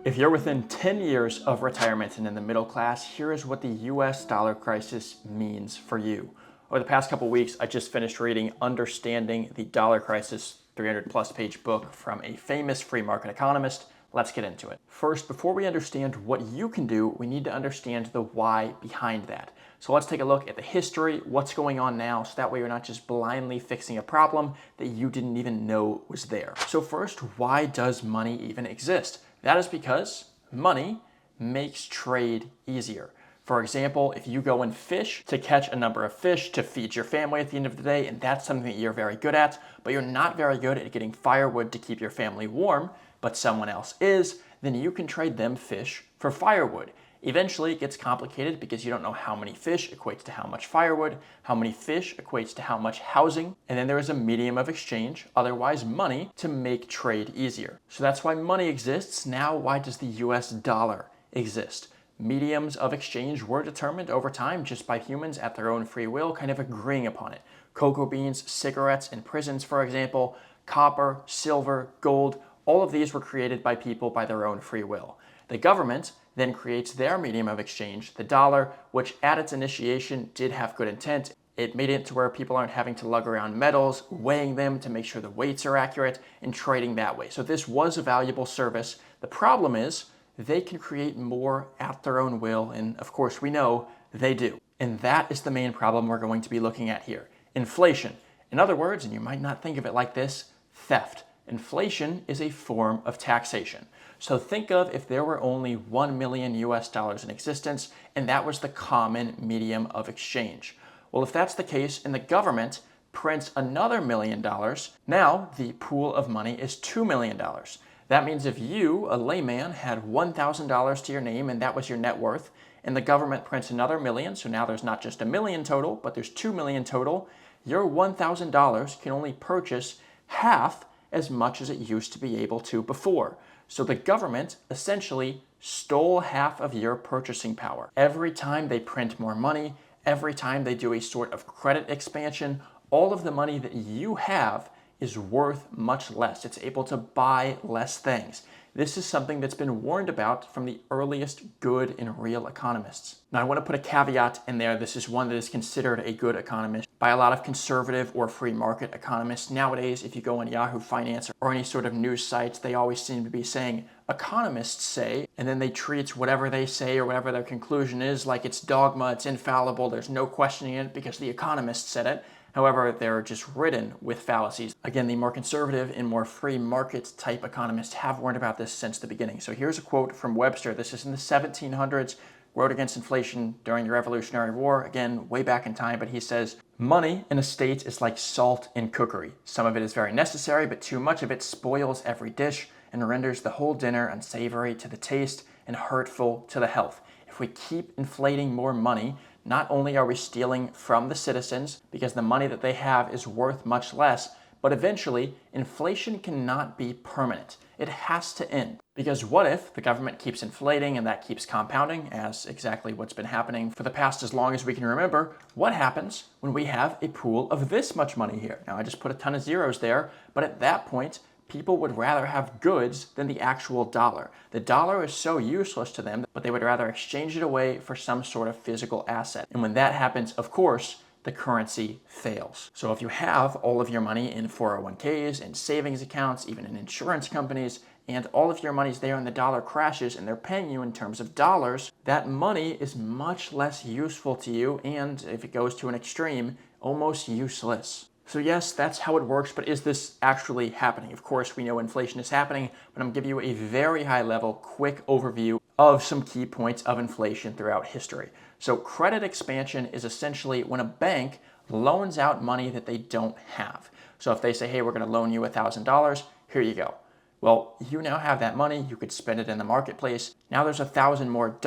If you're within 10 years of retirement and in the middle class, here is what the US dollar crisis means for you. Over the past couple weeks, I just finished reading Understanding the Dollar Crisis, 300 plus page book from a famous free market economist. Let's get into it. First, before we understand what you can do, we need to understand the why behind that. So let's take a look at the history, what's going on now, so that way you're not just blindly fixing a problem that you didn't even know was there. So first, why does money even exist? That is because money makes trade easier. For example, if you go and fish to catch a number of fish to feed your family at the end of the day, and that's something that you're very good at, but you're not very good at getting firewood to keep your family warm, but someone else is, then you can trade them fish for firewood. Eventually it gets complicated because you don't know how many fish equates to how much firewood, how many fish equates to how much housing, and then there is a medium of exchange, otherwise money, to make trade easier. So that's why money exists. Now, why does the US dollar exist? Mediums of exchange were determined over time just by humans at their own free will, kind of agreeing upon it. Cocoa beans, cigarettes in prisons, for example, copper, silver, gold, all of these were created by people by their own free will. The government then creates their medium of exchange, the dollar, which at its initiation did have good intent. It made it to where people aren't having to lug around metals, weighing them to make sure the weights are accurate, and trading that way. So this was a valuable service. The problem is they can create more at their own will, and of course we know they do. And that is the main problem we're going to be looking at here. Inflation. In other words, and you might not think of it like this, theft. Inflation is a form of taxation. So think of if there were only 1 million US dollars in existence, and that was the common medium of exchange. Well, if that's the case, and the government prints another $1 million, now the pool of money is $2 million. That means if you, a layman, had $1,000 to your name and that was your net worth, and the government prints another $1 million, so now there's not just $1 million total, but there's $2 million total, your $1,000 can only purchase half as much as it used to be able to before. So the government essentially stole half of your purchasing power. Every time they print more money, every time they do a sort of credit expansion, all of the money that you have is worth much less. It's able to buy less things. This is something that's been warned about from the earliest good and real economists. Now I want to put a caveat in there. This is one that is considered a good economist by a lot of conservative or free market economists. Nowadays, if you go on Yahoo Finance or any sort of news sites, they always seem to be saying, economists say, and then they treat whatever they say or whatever their conclusion is like it's dogma, it's infallible, there's no questioning it because the economist said it. However, they're just ridden with fallacies. Again, the more conservative and more free market type economists have warned about this since the beginning. So here's a quote from Webster. This is in the 1700s, wrote against inflation during the Revolutionary War, again, way back in time, but he says, money in a state is like salt in cookery. Some of it is very necessary, but too much of it spoils every dish and renders the whole dinner unsavory to the taste and hurtful to the health. If we keep inflating more money, not only are we stealing from the citizens because the money that they have is worth much less, but eventually inflation cannot be permanent. It has to end. Because what if the government keeps inflating and that keeps compounding, as exactly what's been happening for the past as long as we can remember? What happens when we have a pool of this much money here? Now I just put a ton of zeros there, but at that point, people would rather have goods than the actual dollar. The dollar is so useless to them, but they would rather exchange it away for some sort of physical asset. And when that happens, of course, the currency fails. So if you have all of your money in 401ks, in savings accounts, even in insurance companies, and all of your money's there and the dollar crashes and they're paying you in terms of dollars, that money is much less useful to you and, if it goes to an extreme, almost useless. So yes, that's how it works, but is this actually happening? Of course, we know inflation is happening, but I'm giving you a very high level, quick overview of some key points of inflation throughout history. So credit expansion is essentially when a bank loans out money that they don't have. So if they say, hey, we're gonna loan you $1,000, here you go. Well, you now have that money, you could spend it in the marketplace. Now there's $1,000 more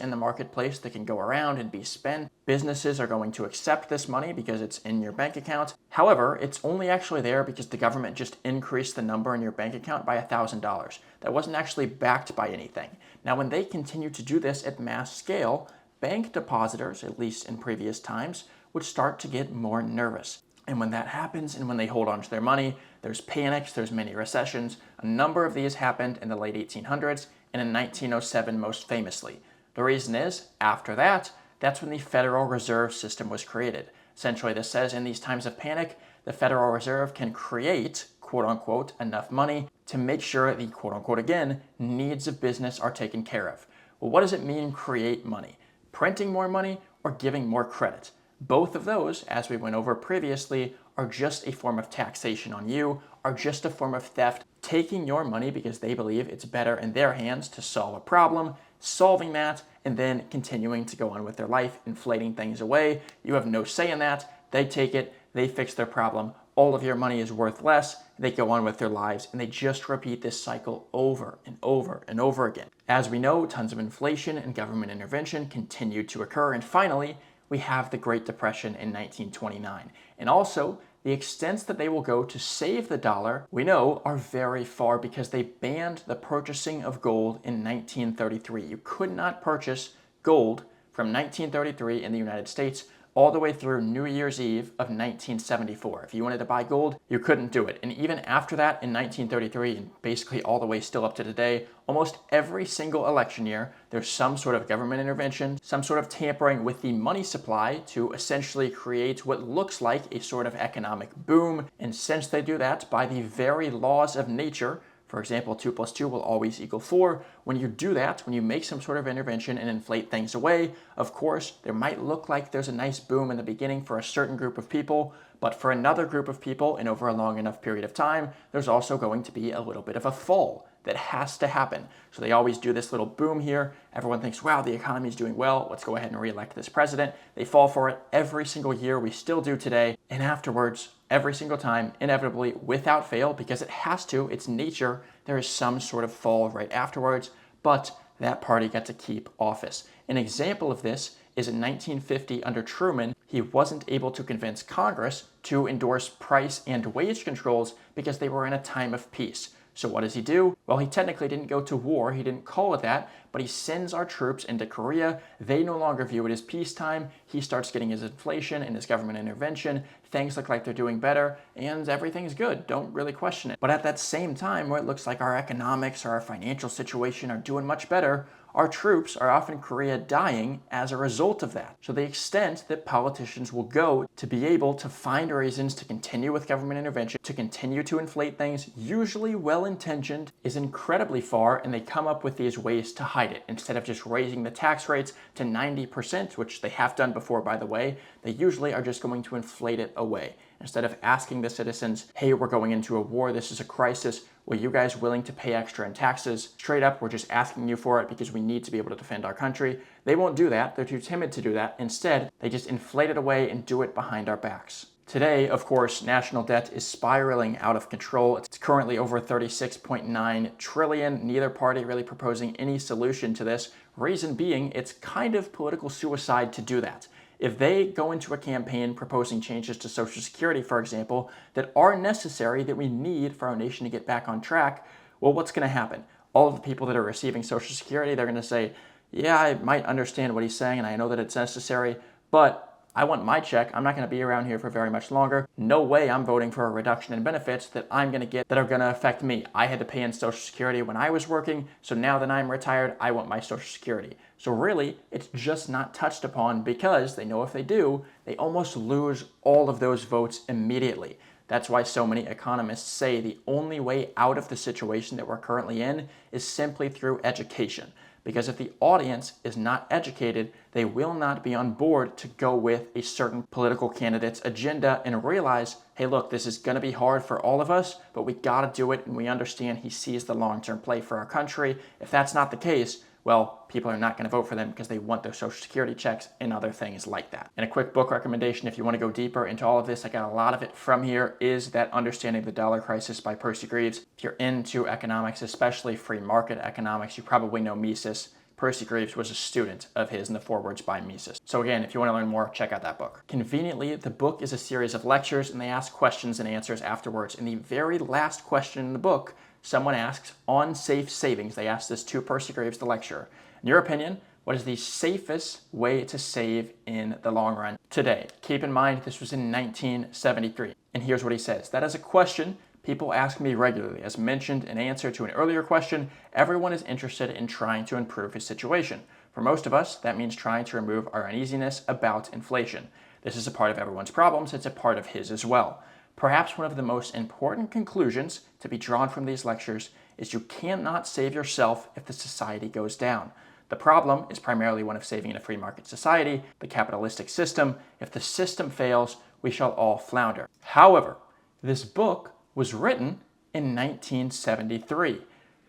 in the marketplace that can go around and be spent. Businesses are going to accept this money because it's in your bank account. However, it's only actually there because the government just increased the number in your bank account by $1,000. That wasn't actually backed by anything. Now, when they continue to do this at mass scale, bank depositors, at least in previous times, would start to get more nervous. And when that happens and when they hold on to their money, there's panics, there's many recessions. A number of these happened in the late 1800s and in 1907 most famously. The reason is, after that, that's when the Federal Reserve System was created. Essentially, this says in these times of panic, the Federal Reserve can create, quote unquote, enough money to make sure the, quote unquote, again, needs of business are taken care of. Well, what does it mean, create money? Printing more money or giving more credit? Both of those, as we went over previously, are just a form of taxation on you, are just a form of theft, taking your money because they believe it's better in their hands to solve a problem, solving that, and then continuing to go on with their life, inflating things away. You have no say in that. They take it, they fix their problem. All of your money is worth less. They go on with their lives, and they just repeat this cycle over and over and over again. As we know, tons of inflation and government intervention continued to occur, and finally, we have the Great Depression in 1929. And also, the extents that they will go to save the dollar, we know, are very far because they banned the purchasing of gold in 1933. You could not purchase gold from 1933 in the United States all the way through New Year's Eve of 1974. If you wanted to buy gold, you couldn't do it. And even after that, in 1933, and basically all the way still up to today, almost every single election year, there's some sort of government intervention, some sort of tampering with the money supply to essentially create what looks like a sort of economic boom. And since they do that by the very laws of nature, for example, 2 plus 2 will always equal 4. When you do that, when you make some sort of intervention and inflate things away, of course, there might look like there's a nice boom in the beginning for a certain group of people, but for another group of people and over a long enough period of time, there's also going to be a little bit of a fall that has to happen. So they always do this little boom here. Everyone thinks, wow, the economy is doing well. Let's go ahead and re-elect this president. They fall for it every single year. We still do today. And afterwards, every single time, inevitably, without fail, because it has to, it's nature, there is some sort of fall right afterwards, but that party got to keep office. An example of this is in 1950 under Truman, he wasn't able to convince Congress to endorse price and wage controls because they were in a time of peace. So what does he do? Well, he technically didn't go to war, he didn't call it that, but he sends our troops into Korea. They no longer view it as peacetime. He starts getting his inflation and his government intervention. Things look like they're doing better, and everything's good. Don't really question it. But at that same time, where it looks like our economics or our financial situation are doing much better, our troops are off in Korea dying as a result of that. So the extent that politicians will go to be able to find reasons to continue with government intervention, to continue to inflate things, usually well-intentioned, is incredibly far, and they come up with these ways to hide it. Instead of just raising the tax rates to 90%, which they have done before, by the way, they usually are just going to inflate it away. Instead of asking the citizens, hey, we're going into a war, this is a crisis, were you guys willing to pay extra in taxes? Straight up, we're just asking you for it because we need to be able to defend our country. They won't do that. They're too timid to do that. Instead, they just inflate it away and do it behind our backs. Today, of course, national debt is spiraling out of control. It's currently over 36.9 trillion. Neither party really proposing any solution to this. Reason being, it's kind of political suicide to do that. If they go into a campaign proposing changes to Social Security, for example, that are necessary, that we need for our nation to get back on track, well, what's going to happen? All of the people that are receiving Social Security, they're going to say, yeah, I might understand what he's saying, and I know that it's necessary, but I want my check. I'm not going to be around here for very much longer. No way I'm voting for a reduction in benefits that I'm going to get that are going to affect me. I had to pay in Social Security when I was working, so now that I'm retired, I want my Social Security. So really, it's just not touched upon because they know if they do, they almost lose all of those votes immediately. That's why so many economists say the only way out of the situation that we're currently in is simply through education. Because if the audience is not educated, they will not be on board to go with a certain political candidate's agenda and realize, hey, look, this is going to be hard for all of us, but we got to do it, and we understand he sees the long-term play for our country. If that's not the case, well, people are not going to vote for them because they want their Social Security checks and other things like that. And a quick book recommendation, if you want to go deeper into all of this, I got a lot of it from here, is that Understanding the Dollar Crisis by Percy Greaves. If you're into economics, especially free market economics, you probably know Mises. Percy Greaves was a student of his in the Forewords by Mises. So again, if you want to learn more, check out that book. Conveniently, the book is a series of lectures, and they ask questions and answers afterwards. And the very last question in the book, someone asks, on safe savings. They ask this to Percy Greaves, the lecturer. In your opinion, what is the safest way to save in the long run today? Keep in mind, this was in 1973. And here's what he says. That is a question People ask me regularly. As mentioned in answer to an earlier question, everyone is interested in trying to improve his situation. For most of us, that means trying to remove our uneasiness about inflation. This is a part of everyone's problems, it's a part of his as well. Perhaps one of the most important conclusions to be drawn from these lectures is you cannot save yourself if the society goes down. The problem is primarily one of saving in a free market society, the capitalistic system. If the system fails, we shall all flounder. However, this book was written in 1973.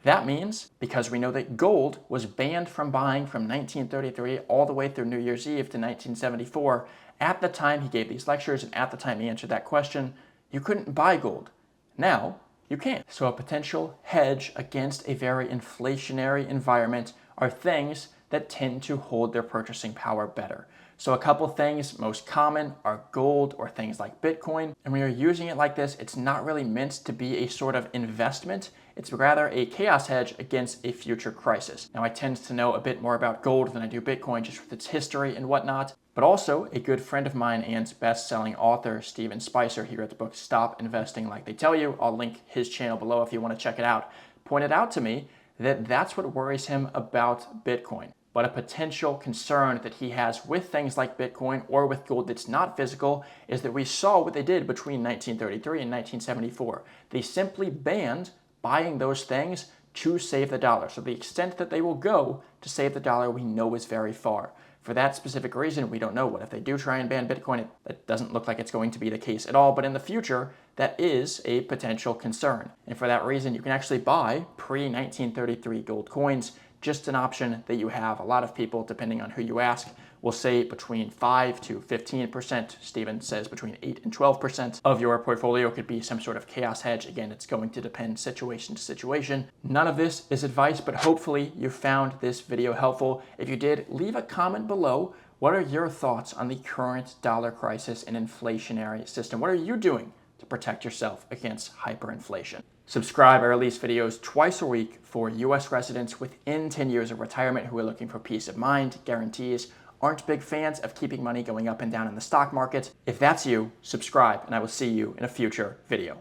That means, because we know that gold was banned from buying from 1933 all the way through New Year's Eve to 1974, at the time he gave these lectures and at the time he answered that question, you couldn't buy gold. Now, you can. So a potential hedge against a very inflationary environment are things that tend to hold their purchasing power better. So a couple things most common are gold or things like Bitcoin. And when you're using it like this, it's not really meant to be a sort of investment. It's rather a chaos hedge against a future crisis. Now I tend to know a bit more about gold than I do Bitcoin just with its history and whatnot. But also a good friend of mine and best-selling author, Steven Spicer, he wrote the book Stop Investing Like They Tell You. I'll link his channel below if you want to check it out. Pointed out to me that that's what worries him about Bitcoin. But a potential concern that he has with things like Bitcoin or with gold that's not physical is that we saw what they did between 1933 and 1974. They simply banned buying those things to save the dollar. So the extent that they will go to save the dollar we know is very far. For that specific reason, we don't know. What if they do try and ban Bitcoin? That doesn't look like it's going to be the case at all, but in the future, that is a potential concern. And for that reason, you can actually buy pre-1933 gold coins, just an option that you have. A lot of people, depending on who you ask, will say between 5 to 15%. Steven says between 8 and 12% of your portfolio could be some sort of chaos hedge. Again, it's going to depend situation to situation. None of this is advice, but hopefully you found this video helpful. If you did, leave a comment below. What are your thoughts on the current dollar crisis and inflationary system? What are you doing to protect yourself against hyperinflation? Subscribe. I release videos twice a week for US residents within 10 years of retirement who are looking for peace of mind, guarantees, aren't big fans of keeping money going up and down in the stock market. If that's you, subscribe, and I will see you in a future video.